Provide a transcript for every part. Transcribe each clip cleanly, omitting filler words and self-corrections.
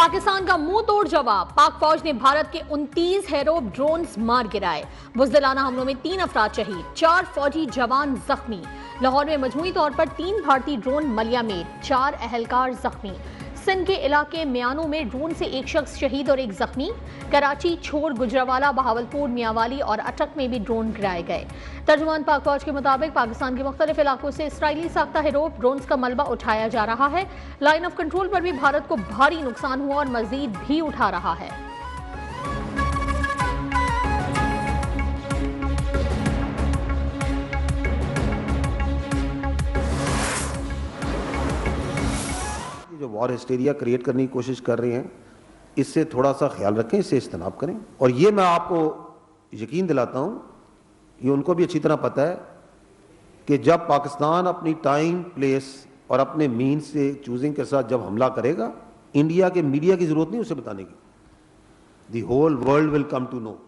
पाकिस्तान का मुंह तोड़ जवाब। पाक फौज ने भारत के 29 हेरोब ड्रोन्स मार गिराए। बुज़दिलाना हमलों में 3 अफराद शहीद, 4 फौजी जवान जख्मी। लाहौर में मजमूई तौर पर 3 भारतीय ड्रोन मलिया में, 4 अहलकार जख्मी। सिंध के इलाके मियानों में ड्रोन से 1 शख्स शहीद और 1 जख्मी। कराची, छोर, गुजरावाला, बहावलपुर, मियांवाली और अटक में भी ड्रोन गिराए गए। तर्जुमान पाक फौज के मुताबिक पाकिस्तान के मुख्तलिफ इलाकों से इसराइली साख्ता हेरोब ड्रोन्स का मलबा उठाया जा रहा है। लाइन ऑफ कंट्रोल पर भी भारत को भारी नुकसान हुआ और मजीद भी उठा रहा है। जो वॉर हिस्टेरिया क्रिएट करने की कोशिश कर रहे हैं, इससे थोड़ा सा ख्याल रखें, इससे इज्तनाब करें। और ये मैं आपको यकीन दिलाता हूं, ये उनको भी अच्छी तरह पता है कि जब पाकिस्तान अपनी टाइम, प्लेस और अपने मीन से चूजिंग के साथ जब हमला करेगा, इंडिया के मीडिया की जरूरत नहीं उसे बताने की। The whole world will come to know.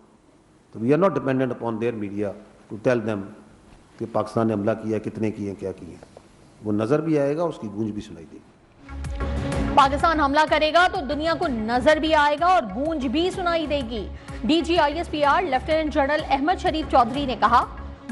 तो we are not dependent upon their media to tell them कि पाकिस्तान ने हमला किया, कितने किए, क्या किए। वो नजर भी आएगा, उसकी गूंज भी सुनाई देगी। पाकिस्तान हमला करेगा तो दुनिया को नजर भी आएगा और गूंज भी सुनाई देगी। DG ISPR lieutenant general Ahmed Sharif Chaudhry ने कहा,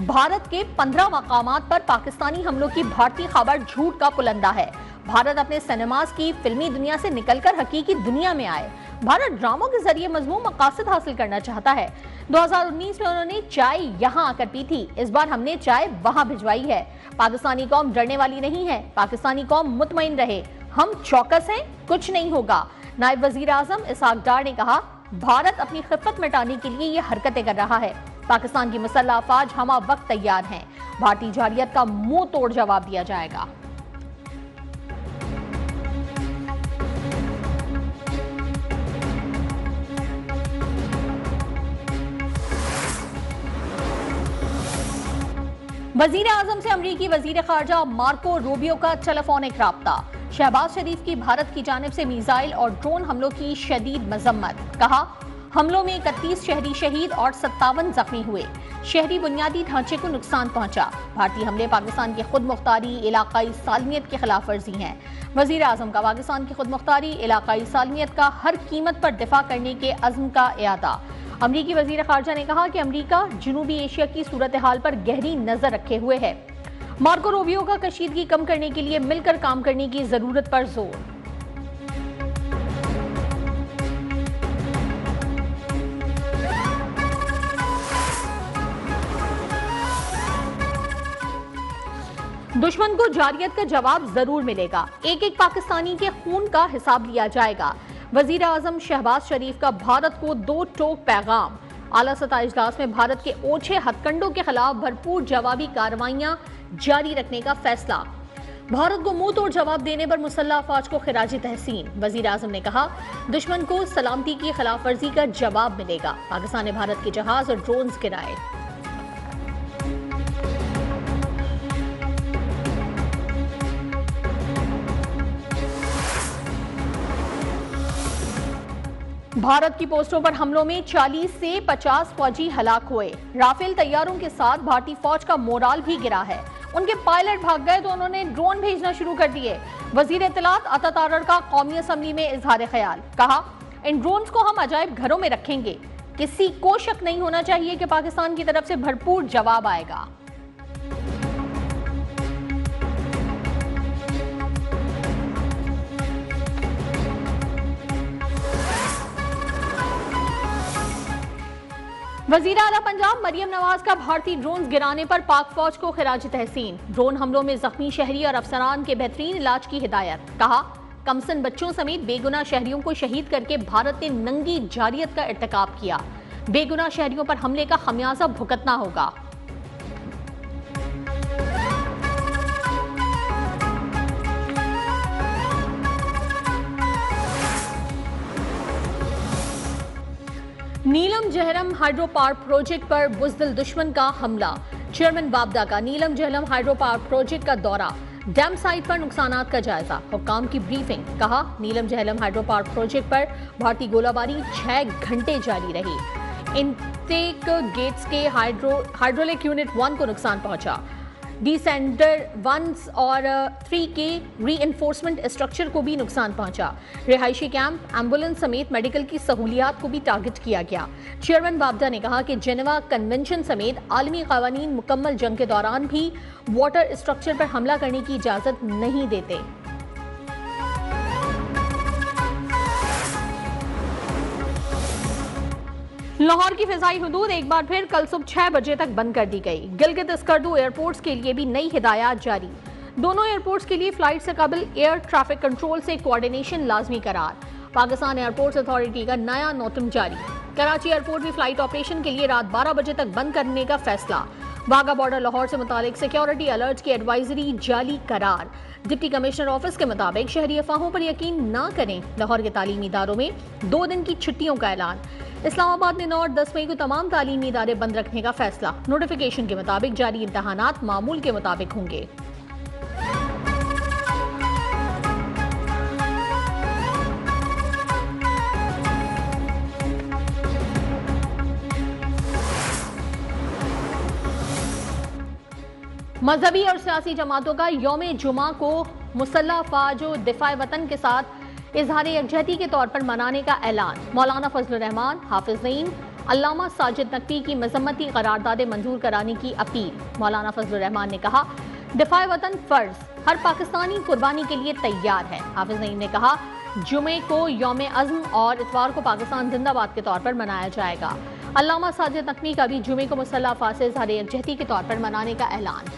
भारत के 15 मकामात पर पाकिस्तानी हमलों की भारतीय खबर झूठ का पुलंदा है। भारत अपने सिनेमास की फिल्मी दुनिया से निकलकर हकीकी दुनिया में आए। भारत ड्रामों के जरिए मजमूम मकासद हासिल करना चाहता है। 2019 में उन्होंने चाय यहां आकर पी थी, इस बार हमने चाय वहां भिजवाई है। पाकिस्तानी कौम डरने वाली नहीं है, पाकिस्तानी कौम मुतमईन रहे, हम चौकस हैं, कुछ नहीं होगा। नायब वजीर आजम इसहाक डार ने कहा, भारत अपनी खिफत मिटाने के लिए ये हरकतें कर रहा है। पाकिस्तान की मुसल्लह अफवाज हमा वक्त तैयार हैं। भारतीय जारियत का मुंह तोड़ जवाब दिया जाएगा। वजीर आजम से अमरीकी वजीर खारजा मार्को रूबियो का टेलीफोनिक राब्ता। शहबाज शरीफ की भारत की जानिब से मिसाइल और ड्रोन हमलों की शदीद मजम्मत। कहा, हमलों में 31 शहरी शहीद और 57 जख्मी हुए। शहरी बुनियादी ढांचे को नुकसान पहुंचा। भारतीय हमले पाकिस्तान की खुद मुख्तारी, इलाकाई सालमियत की खिलाफ वर्जी हैं। वजीर आजम का पाकिस्तान की खुद मुख्तारी, इलाकाई सालमियत का हर कीमत पर दिफा करने के अज़्म का इयादा। अमरीकी वजीर खारजा ने कहा कि अमरीका जनूबी एशिया की सूरत हाल पर गहरी नजर रखे हुए है। मार्को रूबियो का कशीदगी कम करने के लिए मिलकर काम करने की जरूरत पर जोर। दुश्मन को जारियत का जवाब जरूर मिलेगा। एक एक पाकिस्तानी के खून का हिसाब लिया जाएगा। वजीर आजम शहबाज शरीफ का भारत को 2 टोक पैगाम। आला सतह इजलास में भारत के ओछे हथकंडों के खिलाफ भरपूर जवाबी कार्रवाइयां जारी रखने का फैसला। भारत को मुंह तोड़ जवाब देने पर मुसल्लह अफवाज को खिराज तहसीन। वजीर आजम ने कहा, दुश्मन को सलामती की खिलाफ वर्जी का जवाब मिलेगा। पाकिस्तान ने भारत के जहाज और ड्रोन्स गिराए। भारत की पोस्टों पर हमलों में 40 से 50 फौजी हलाक हुए। राफेल तैयारों के साथ भारतीय फौज का मोराल भी गिरा है। उनके पायलट भाग गए तो उन्होंने ड्रोन भेजना शुरू कर दिए। वजीर इत्तलात अता तारड़ का कौमी असम्बली में इजहार ख्याल। कहा, इन ड्रोन्स को हम अजायब घरों में रखेंगे। किसी को शक नहीं होना चाहिए कि पाकिस्तान की तरफ से भरपूर जवाब आएगा। वजीर आला पंजाब मरियम नवाज का भारतीय ड्रोन गिराने पर पाक फौज को खिराज तहसीन। ड्रोन हमलों में जख्मी शहरी और अफसरान के बेहतरीन इलाज की हिदायत। कहा, कमसन बच्चों समेत बेगुनाह शहरियों को शहीद करके भारत ने नंगी जारियत का इर्तिकाब किया। बेगुनाह शहरियों पर हमले का खमियाजा भुगतना होगा। नीलम जहलम हाइड्रो पावर प्रोजेक्ट पर बुज़दिल दुश्मन का हमला। चेयरमैन वापदा का नीलम जहलम हाइड्रो पावर प्रोजेक्ट का दौरा। डैम साइट पर नुकसानात का जायजा। हुक्काम की ब्रीफिंग। कहा, नीलम जहलम हाइड्रो पावर प्रोजेक्ट पर भारतीय गोलाबारी 6 घंटे जारी रही। इनटेक गेट्स के हाइड्रोलिक यूनिट 1 को नुकसान पहुंचा। डिसेंडर 1 और 3 के रीइंफोर्समेंट स्ट्रक्चर को भी नुकसान पहुंचा। रिहायशी कैंप, एम्बुलेंस समेत मेडिकल की सहूलियात को भी टारगेट किया गया। चेयरमैन बाबडा ने कहा कि जेनेवा कन्वेंशन समेत आलमी कानून मुकम्मल जंग के दौरान भी वाटर स्ट्रक्चर पर हमला करने की इजाजत नहीं देते। लाहौर की फिजाई हुदूद एक बार फिर कल सुबह 6 बजे तक बंद कर दी गई। गिलगित स्कर्दू एयरपोर्ट्स के लिए भी नई हिदायत जारी। दोनों एयरपोर्ट्स के लिए फ्लाइट से कबल एयर ट्रैफिक कंट्रोल से कोऑर्डिनेशन लाजमी करार। पाकिस्तान एयरपोर्ट्स अथॉरिटी का नया नोटिस जारी। कराची एयरपोर्ट भी फ्लाइट ऑपरेशन के लिए रात 12 बजे तक बंद करने का फैसला। वाघा बॉर्डर लाहौर से मुतालिक सिक्योरिटी अलर्ट की एडवाइजरी जारी करार। डिप्टी कमिश्नर ऑफिस के मुताबिक शहरी अफवाहों पर यकीन न करें। लाहौर के तालीमी इदारों में 2 दिन की छुट्टियों का ऐलान। इस्लामाबाद ने 9 और 10 मई को तमाम तालीमी इदारे बंद रखने का फैसला। नोटिफिकेशन के मुताबिक जारी इम्तहानात मामूल के मुताबिक होंगे। मजहबी और सियासी जमातों का यौम जुमा को मुसल्लह अफवाज व दिफाए वतन के साथ इजहार यकजहती के तौर पर मनाने का ऐलान। मौलाना फजलुर रहमान, हाफिज नईम, अल्लामा साजिद नकवी की मजम्मती करारदादें मंजूर कराने की अपील। मौलाना फजलुर रहमान ने कहा, दिफाए वतन फर्ज, हर पाकिस्तानी कुर्बानी के लिए तैयार है। हाफिज नईम ने कहा, जुमे को यौम अज़्म और इतवार को पाकिस्तान जिंदाबाद के तौर पर मनाया जाएगा। अल्लामा साजिद नकवी का भी जुमे को मुसल्लह अफवाज से इजहार यकजहती के तौर पर मनाने का ऐलान।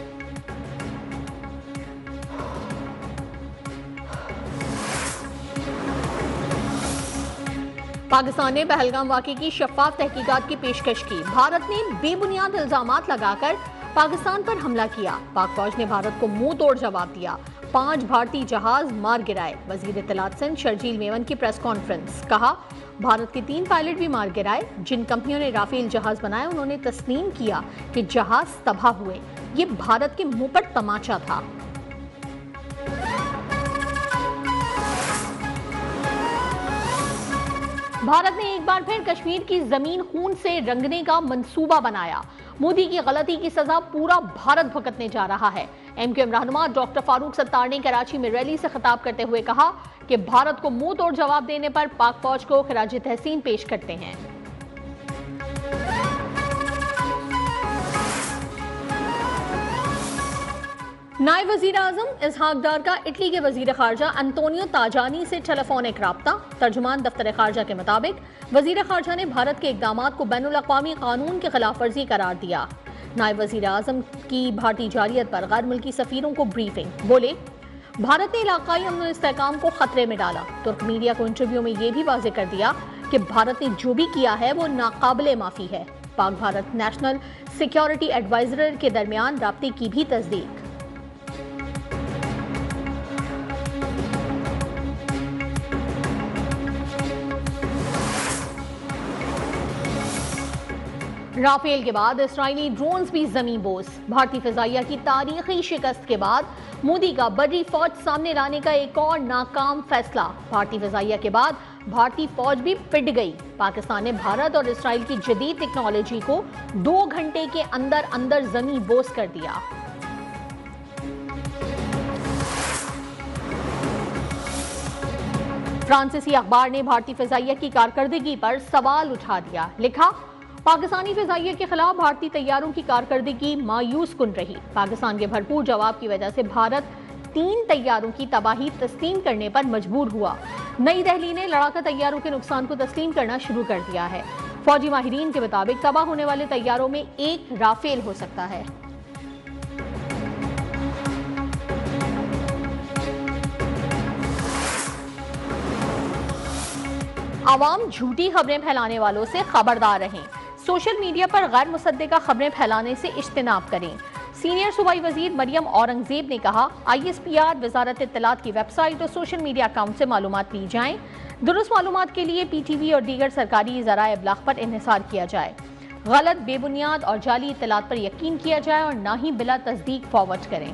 पाकिस्तान ने पहलगाम वाक़े की शफाफ तहकीकात की पेशकश की। भारत ने बेबुनियाद इल्जामात लगाकर पाकिस्तान पर हमला किया। पाक फौज ने भारत को मुंह तोड़ जवाब दिया। 5 भारतीय जहाज मार गिराए। वजीर इत्तलात सिंध शर्जील मेमन की प्रेस कॉन्फ्रेंस। कहा, भारत के 3 पायलट भी मार गिराए। जिन कंपनियों ने राफेल जहाज बनाए उन्होंने तस्लीम किया कि जहाज तबाह हुए। ये भारत के मुंह पर तमाचा था। भारत ने एक बार फिर कश्मीर की जमीन खून से रंगने का मंसूबा बनाया। मोदी की गलती की सजा पूरा भारत भुगतने जा रहा है। एमक्यूएम रहनुमा डॉक्टर फारूक सत्तार ने कराची में रैली से खिताब करते हुए कहा कि भारत को मुंह तोड़ जवाब देने पर पाक फौज को खिराज तहसीन पेश करते हैं। नायब वजीर आजम इसहाक डार का इटली के वजीर खारजा अंतोनियो ताजानी से टेलीफोनिक राब्ता। तर्जुमान दफ्तर खारजा के मुताबिक वजीर खारजा ने भारत के इकदामात को बैनुल अक़वामी कानून की खिलाफ वर्जी करार दिया। नायब वजीर आजम की भारतीय जारियत पर गैर मुल्की सफीरों को ब्रीफिंग। बोले, भारत ने इलाकाई अमन और इस्तेहकाम को खतरे में डाला। तुर्क मीडिया को इंटरव्यू में यह भी वाज़ेह कर दिया कि भारत ने जो भी किया है वो नाकाबिले माफी है। Pak Bharat national security adviser के दरमियान राब्ते की भी तस्दीक। राफेल के बाद इसराइली ड्रोन्स भी जमीन बोस। भारतीय फिजाइया की तारीखी शिकस्त के बाद मोदी का बड़ी फौज सामने लाने का एक और नाकाम फैसला। भारतीय फिजाइया के बाद भारतीय फौज भी पिट गई। पाकिस्तान ने भारत और इसराइल की जदीद टेक्नोलॉजी को 2 घंटे के अंदर अंदर जमीन बोस कर दिया। फ्रांसीसी अखबार ने भारतीय फिजाइया की कारकर्दगी पर सवाल उठा दिया। लिखा, पाकिस्तानी फिजाइया के खिलाफ भारतीय तैयारों की कारकर्दगी मायूस कुन रही। पाकिस्तान के भरपूर जवाब की वजह से भारत 3 तैयारों की तबाही तस्लीम करने पर मजबूर हुआ। नई दिल्ली ने लड़ाका तैयारों के नुकसान को तस्लीम करना शुरू कर दिया है। फौजी माहिरीन के मुताबिक तबाह होने वाले तैयारों में 1 राफेल हो सकता है। आवाम झूठी खबरें फैलाने वालों से खबरदार रहें। सोशल मीडिया पर गैर मुसद्दिका खबरें फैलाने से इज्तिनाब करें। सीनियर सूबाई वजीर मरियम औरंगजेब ने कहा, ISPR वजारत इत्तलात की वेबसाइट और सोशल मीडिया अकाउंट से मालूमात ली जाएं। दुरुस्त मालूमात के लिए PTV और दीगर सरकारी ज़राए इब्लाग पर इन्हिसार किया जाए। गलत, बेबुनियाद और जाली इत्तलात पर यकीन किया जाए और ना ही बिला तस्दीक फॉरवर्ड करें।